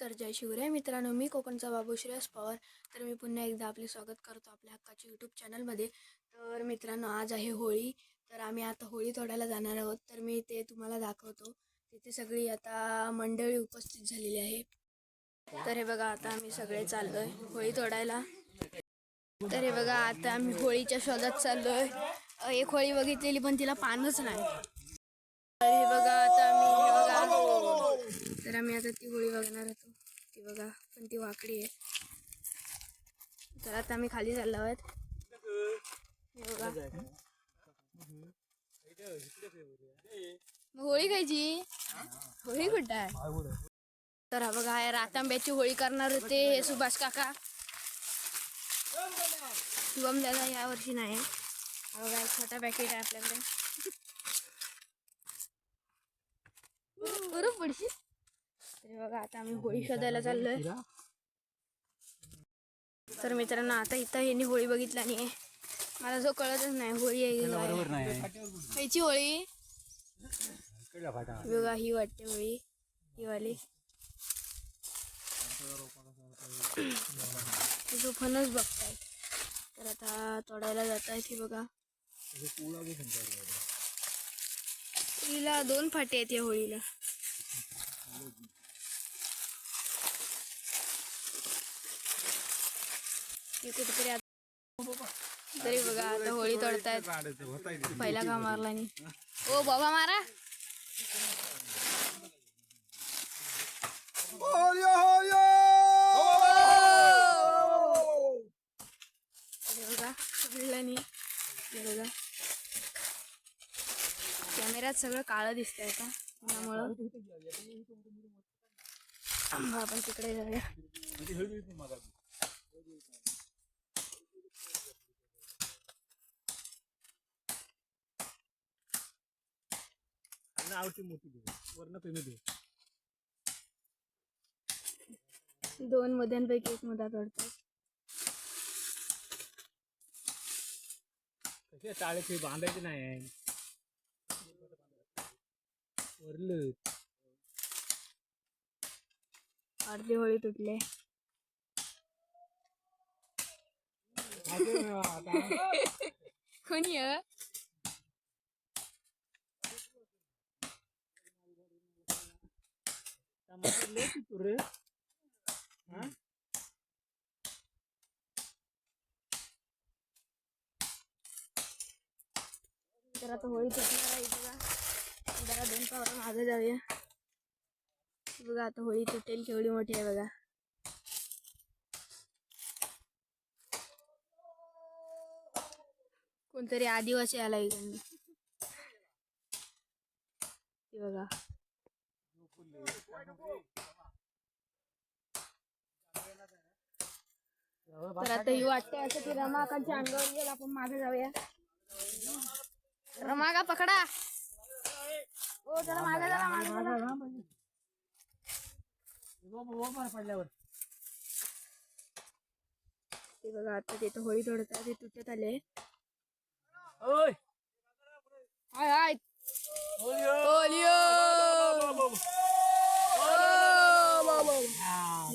तर जय शिवराय मित्रांनो, मी कोकणचा बाबू श्रेयस पवार. तर मी पुन्हा एकदा आपले स्वागत करतो आपल्या हक्काच्या यूट्यूब चॅनलमध्ये. तर मित्रांनो, आज आहे होळी. तर आम्ही आता होळी तोडायला जाणार आहोत. तर मी ते तुम्हाला दाखवतो. तिथे सगळी आता मंडळी उपस्थित झालेली आहे. तर हे बघा, आता आम्ही सगळे चाललोय होळी तोडायला. तर हे बघा, आता आम्ही होळीच्या शोधात चाललोय. एक होळी बघितलेली पण तिला पानच नाही. तर हे बघा, आता आम्ही आता ती होळी बघणार होतो. ती बघा, पण ती वाकडी आहे. तर आता आम्ही खाली चाललो आहोत. हे बघा, होळी खायची. होळी कुठं आहे? तर हा बघा, रातांब्याची होळी करणार होते हे सुभाष काका. शुभम दादा यावर्षी नाही. हा बघा, एक छोटा पॅकेट आहे आपल्याकडे. बरोबर पडशी. तर बघा, आता आम्ही होळी शोधायला चाललोय. तर मित्रांनो, आता इथं ह्यांनी होळी बघितला नाही. मला जो कळतच नाही होळी आहे खायची होळी. बघा, ही वाटते होळी, ही वाली. जो फणस बघताय. तर आता तोडायला जात आहे. ती बघा, हिला 2 फाटे आहेत या होळीला. कुठेतरी तरी बघा, आता होळी तोडतायत. पहिला का मारला नाही. ओ बाबा, मारा. बघा, नाही. बघा, कॅमेऱ्यात सगळं काळं दिसतंय आता त्यामुळं. आपण तिकडे जाऊया. दोन मध्यांपैकी एक मधात वाढतात. टाळे बांधायचे नाही. अर्धी होळी तुटले. कोणी तर आता होळी तुटणार आहे. बघा, जरा 2 पावलं मागे जाऊया. बघा, आता होळी तुटेल केवढी मोठी आहे बघा. कोणतरी आदिवासी आला इकडनं. बघा, तर आता ही वाटते असं की रमाकांच्या अंगावर गेला. आपण मागे जाऊया. रमाका पकडा. ओ चला मागे चला, मागे पडल्यावर. ते बघा, आता तिथं होळी तोडतात. ते तुटत आले. हाय हाय,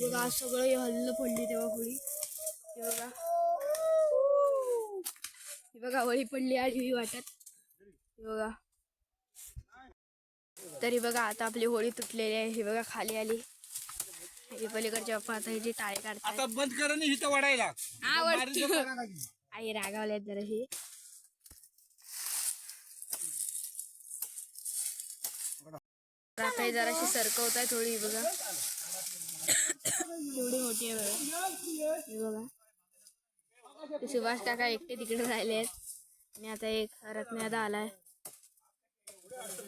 बघा, सगळं हल्लं पडली तेव्हा होळी. हे बघा, ही बघा, होळी पडली आली वाटत. हे बघा, तरी बघा, आता आपली होळी तुटलेली आहे. ही बघा, खाली आली. ही पलीकडच्या बाप्पा आता ह्याची टाळे काढतात. आता बंद कर आणि इथं वाढायला. आई रागावल्यात जरा. ही आता जराशी सरकवत आहे थोडी. बघा, एवढी मोठी आहे बघा. हे बघा, ते सुभाष काका एकटे तिकडे राहिले आहेत. आणि आता एक रत्नादा आलाय.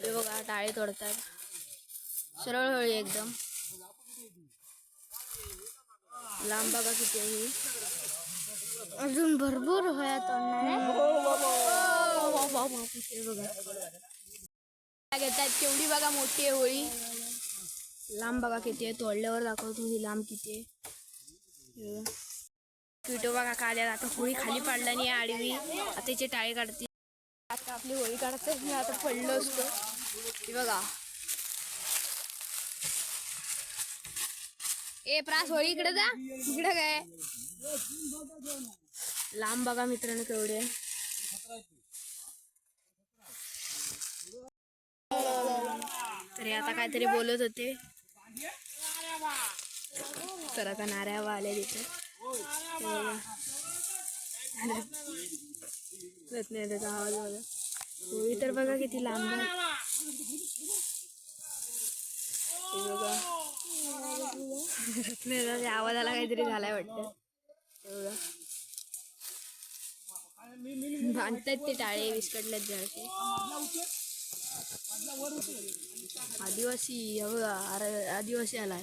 ते बघा, टाळे तोडतात. सरळ होळी एकदम. लांब बघा किती आहे ही. अजून भरपूर होया तोडणार बघा. घेतात केवढी बघा मोठी आहे होळी. लांब बघा किती आहे. तोडल्यावर दाखवतो ही लांब किती आहे. विठोबा काका आल्या. आता होळी खाली पडला नाही आडवी. आता त्याचे टाळे काढते. आता आपली होळी काढतात. मी आता पडलो असतो. बघा, ए प्रास होळी इकडे जा. इकडे काय लांब बघा मित्रांनो केवढे. तरी आता काहीतरी बोलत होते तर आता नाऱ्या आले तिथे. त्याचा आवाज बघा. होळी तर बघा किती लांब आहे. बघा आवाजाला काहीतरी झालाय वाटतं. बांधतायत ते टाळे विस्कटल्यात जळके. आदिवासी बघा आदिवासी आलाय.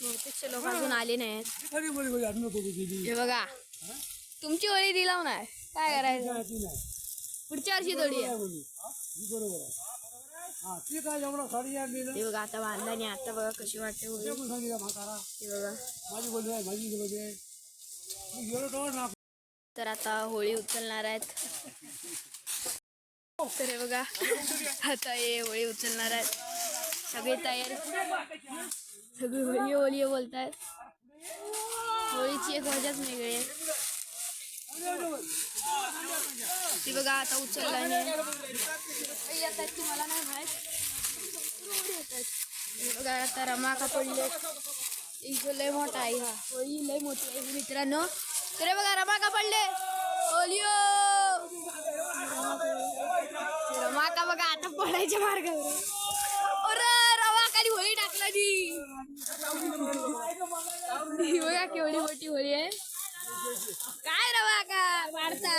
बहुतेकचे लोक अजून आले नाहीत. हे बघा तुमची होळी दिलाव नाही काय करायचं. पुढच्या वर्षी थोडी आहे. हे बघा आता बांधला नाही. आता बघा कशी वाटते होळी. हे बघा तर आता होळी उचलणार आहेत. तर हे बघा आता हे होळी उचलणार आहेत. सगळी तयारी सगळी होळी होळी बोलतायत. होळीची एक मजाच वेगळी आहे. ती बघा आता उचलला येतात तुम्हाला नाही माहित. बघा आता रमाका पडले. लय मोठा आहे हा होळी लय मोठी आहे मित्रांनो. तर बघा रमाका पडले. रमाका बघा आता पडायच्या मार्गावर. रमाकाने होळी टाकला ती. बघा केवढी मोठी होळी आहे. काय रमाका मारता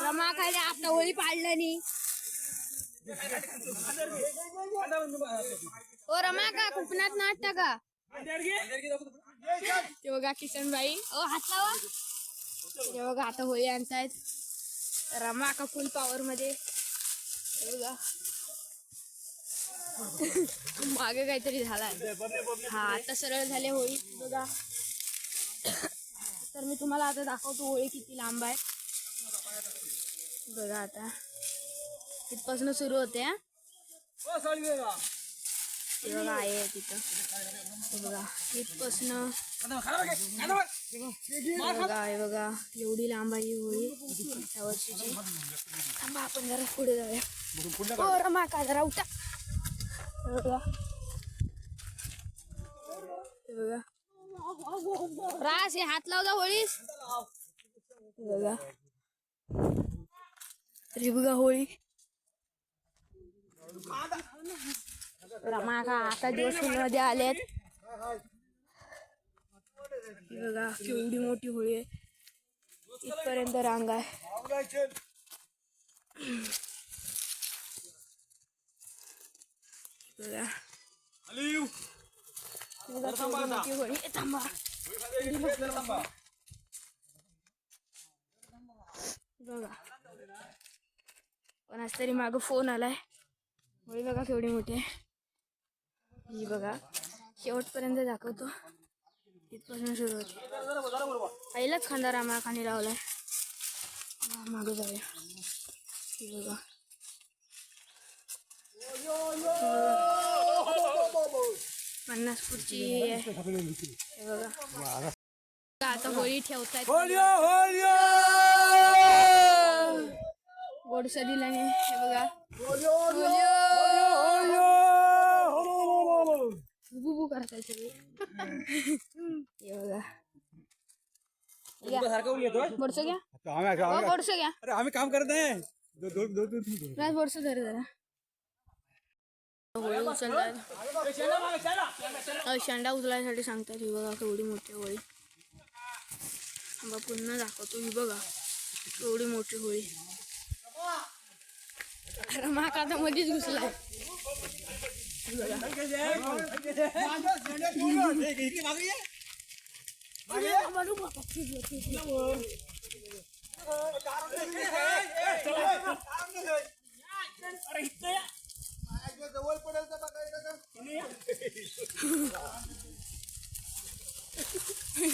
रमाकाने आता होळी पाडल्यानी. ओ रमाका कुपनात नाटता का. ते बघा किशन भाई ओ हात लावा. ते बघा आता होळी आणतायत. रमाका फुल पॉवर मध्ये. बघा मागे काहीतरी झालाय. हा आता सरळ झाले होळी बघा. तर मी तुम्हाला आता दाखवतो होळी किती लांब आहे. बघा आता तिथपासून सुरू होते. ते बघा आहे तिथं. बघा तिथपासून बघा आहे बघा एवढी लांब आहे होळी त्या वर्षीची. थांबा आपण जरा पुढे जाऊया. रमाका जरा उठा. बघा बघा रास हे हात लावता होळीस. बघा तरी बघा होळी रमाका आता जोशील मध्ये आलेत. बघा केवढी मोठी होळी आहे. इथपर्यंत रांग आहे. बघा मोठी होळी. थांबा बघा कोणाच तरी मागं फोन आलाय. होळी बघा केवढी मोठी आहे. ही बघा शेवटपर्यंत दाखवतो. तिथपासून सुरू होते. पहिलाच खांदा रमाकाने लावलाय. मागं जाऊया. ही बघा पन्नास फूटची हे बघा. आता होळी ठेवतायत. गोडसा दिल्याने हे बघा बुबू करताय सगळे. हे बघा बोडसो घ्या. बोडसो घ्या. अरे आम्ही काम करत नाही. बोडसो धर जरा. होळी उचलतात. शेंडा उचलायसाठी सांगतात. ही बघा केवढी मोठी होळी. पुन्हा दाखवतो. ही बघा केवढी मोठी होळी. रमाका आता मध्येच घुसलाय.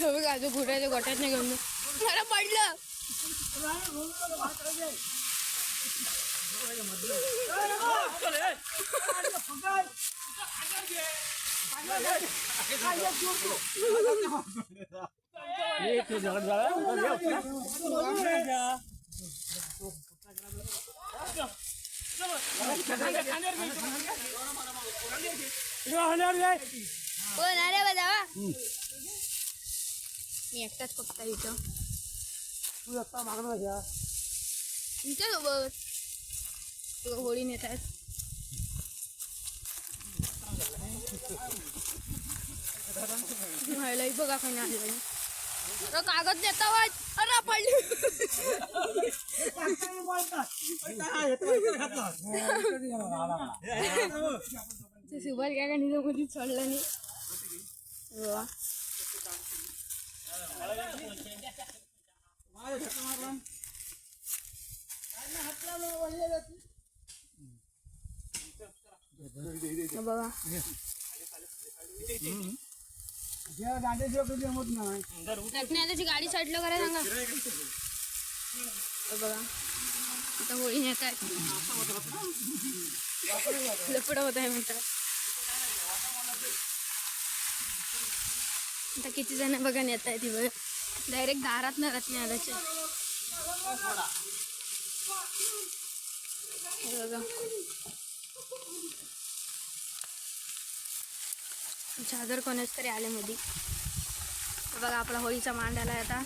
बघा जो घोट्याच्या गोट्यात नाही घेऊन मला पडलं. कोण अरे बजावा मी एकटाच फक्त इथं तू आता मागणार घ्या तुमच्यासोबत होळी नेत आहेत. व्हायलाही बघा काही नाही आले कागद देता अरे पडली सुभाष काय निजामध्ये चढलं नाही वा. बघा त्याची गाडी साईडला करा सांगा. बघा आता होळी नेत आहे लपड होत आहे म्हणतात. आता किती जण बघा नेत आहे ती बघा डायरेक्ट दारात न राहत नाही आल्याच्या बघा. चादर कोणच तरी आले मध्ये बघा आपला होळीचा मांड आलाय आता.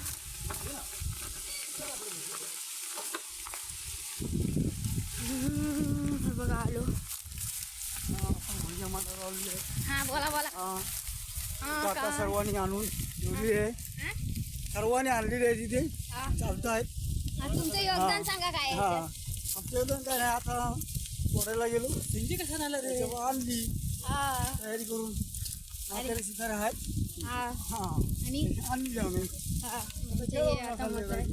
बघा आलो. हा बोला बोला. आता सर्वांनी आणून ठेवली आहे. सर्वांनी आणलेली आहे तिथे चालत आहेत. तुमचं योगदान सांगा काय आहे ते? आमचं योगदान काय नाही. आता तोडायला गेलो त्यांची कशा आणली तयारी करून म्हातारे सुद्धा आहेत. आणि आणली आम्ही. म्हणजे हे आता मोठं आहे.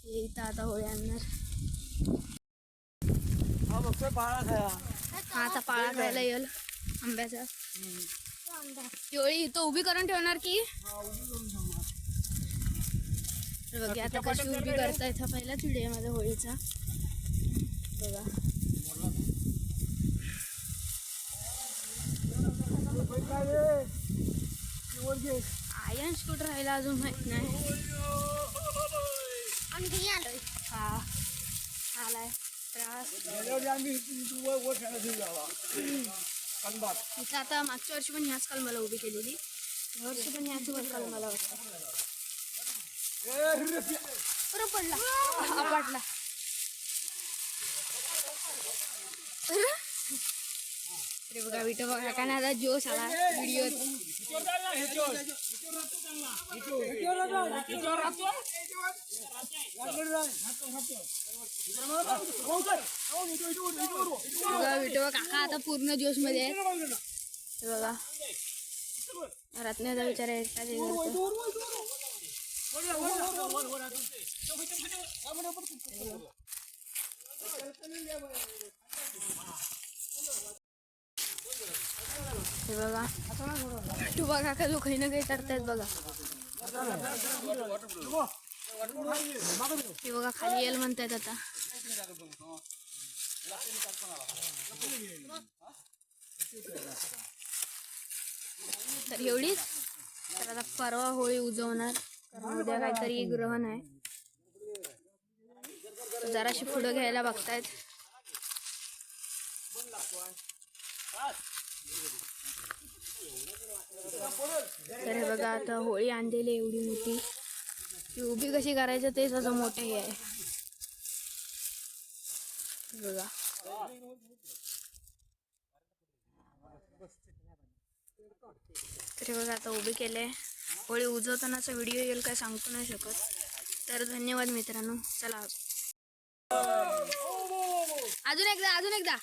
हे इथं आता होळी आणणार. हा बघतोय पाळा खाया. हा आता पाळा खायला येईल आंब्याचा. होळी इथं उभी करून ठेवणार की बघा आता कशी उभी करता येतं. पहिलाच व्हिडिओ आहे माझा होळीचा बघा. आयन स्कूटर राहिला अजून माहित नाही. हा आलाय त्रास. इथं आता मागच्या वर्षी पण ह्याच कलमाला उभी केलेली. या वर्षी पण ह्याच कलमाला वाटतं बरं पडला आपटला. अरे बघा विटो बघा का नाही जोश आला व्हिडिओ. विटो काका आता पूर्ण जोश मध्ये आहे. बघा रत्नाचा विचार आहे का ते बघा. तू बघा का जो काही ना काही करतायत बघा. हे बघा खाली येईल म्हणतायत आता. तर एवढीच. तर आता परवा होळी उजवणार कारण उद्या काहीतरी ग्रहण आहे. जराशी पुढं घ्यायला बघतायत. तर हे बघा आता होळी आणलेली एवढी मोठी ती उभी कशी करायचं तेच असं मोठं हे आहे बघा. तर बघा आता उभी केले. होळी उजवतानाचा व्हिडिओ येईल काय सांगतो नाही शकत. तर धन्यवाद मित्रांनो. चला अजून एकदा.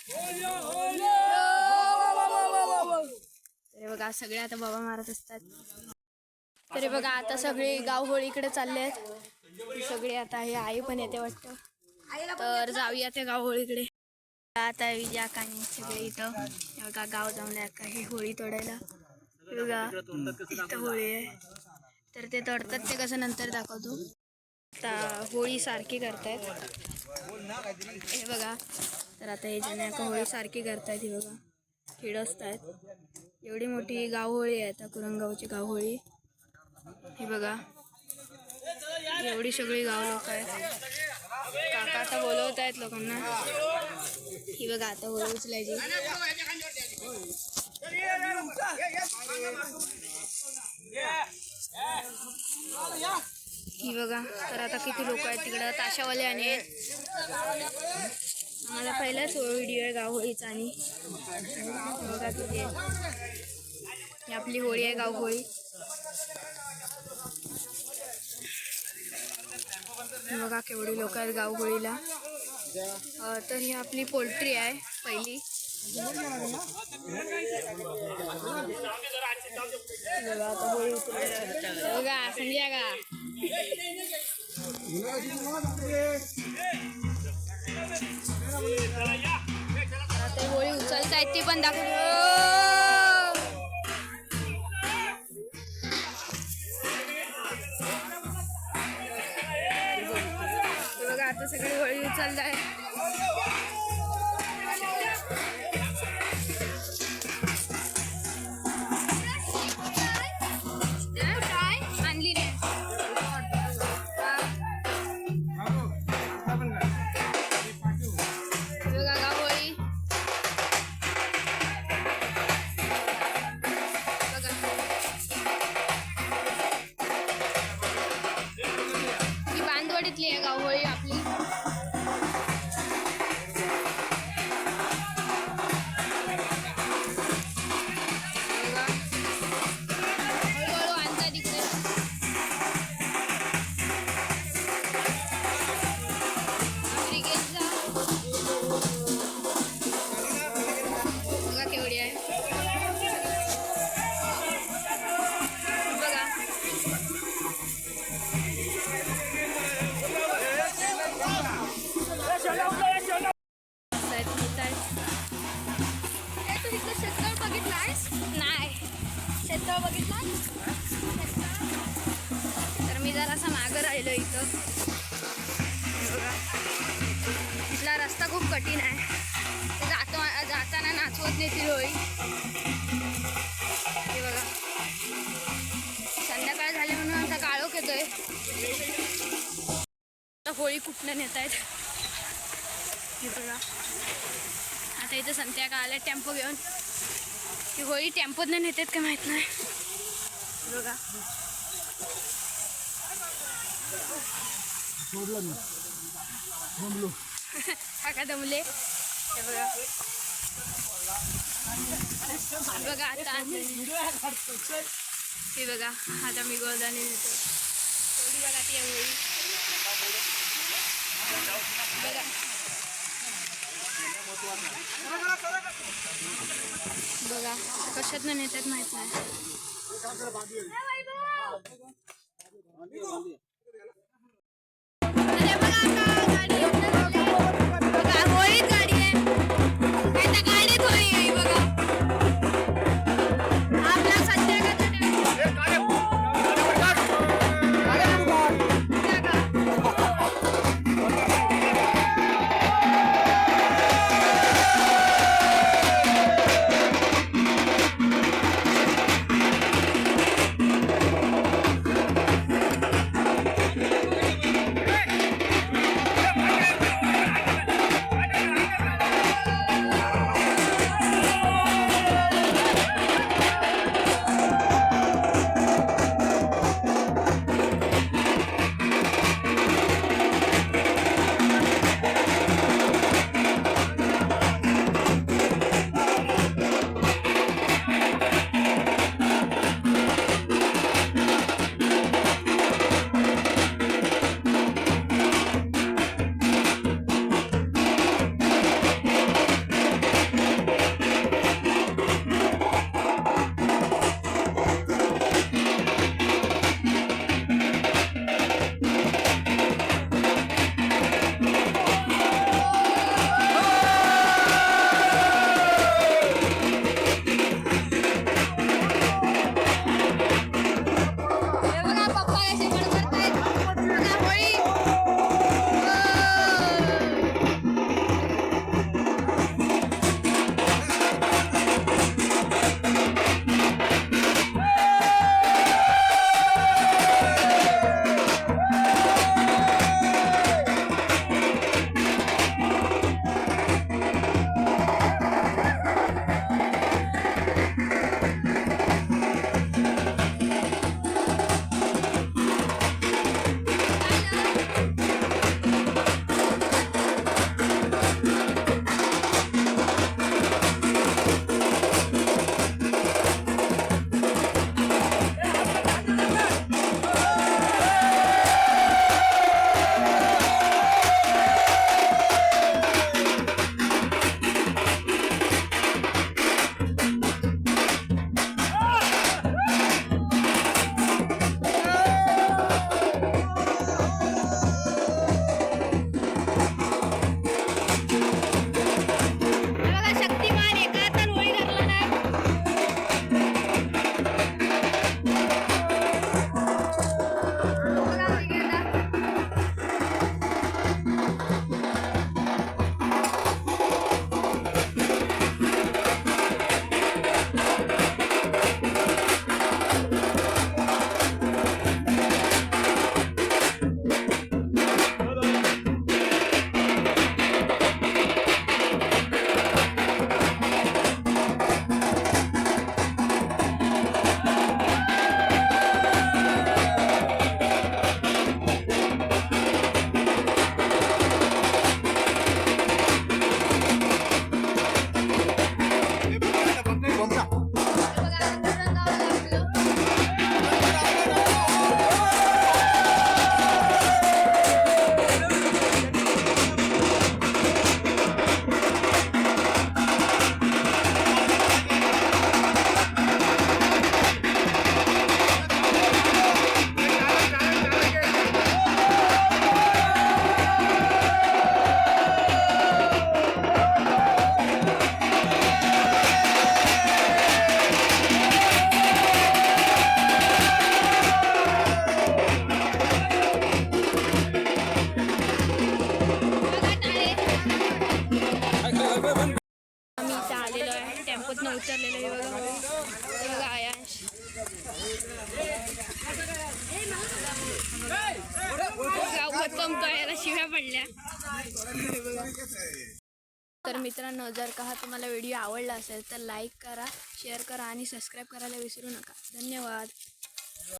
तरी बघा सगळे आता बाबा मारत असतात. तरी बघा आता सगळे गाव होळीकडे चालले आहेत. सगळे आता हे आई पण येते वाटतं. तर जाऊया त्या गाव होळीकडे. आता विजया कानी सगळे इथं बघा गाव जाऊन काही होळी तोडायला. बघा इथं होळी आहे. तर ते तोडतात ते कसं नंतर दाखवतो. आता होळी सारखी करतायत हे बघा. तर आता हे जण एका होळी सारखी करतायत. हे बघा खेळत एवढी मोठी गावहोळी आहे आता कुरंगावची गावहोळी. हे बघा एवढी सगळी गाव लोक आहेत. काका आता बोलवत आहेत लोकांना. ही बघा आता होळी उचलायची. ही बघा. तर आता किती लोक आहेत तिकडं ताशावाले आणि मला पहिलाच व्हिडिओ आहे गावहोळीचा. आणि बघा किती ही आपली होळी आहे गावहोळी. बघा केवढी लोक आहेत गावहोळीला. तर ही आपली पोल्ट्री आहे पहिली. बघा आता होळी बघा समजा का आता होळी उचलतायत ती पण बघा आता सगळी होळी उचलताय. आणली रे बघा गावहोळी. बघा ही बांधवडीतली आहे गावहोळी आपली. तर मी जरासा मागं राहिलो इथं. बघा इथला रस्ता खूप कठीण आहे. ते जाताना नाचवत नेतील होळी. हे बघा संध्याकाळ झाली म्हणून आता काळोख येतोय. होळी कुठनं नेत आहेत हे बघा. आता इथं संध्याकाळ आले टेम्पो घेऊन. ती होळी टेम्पोतनं नेतात का माहित नाही. बघा काका दमले. हे बघा बघा आता हे बघा आता मी गोदाने नेतो. थोडी बघा ती होळी बघा. बघा कशातनं नेतात माहित नाही. पंप याला शिव्या पडल्या. तर मित्रांनो, जर का हा तुम्हाला व्हिडिओ आवडला असेल तर लाईक करा, शेअर करा आणि सबस्क्राईब करायला विसरू नका. धन्यवाद.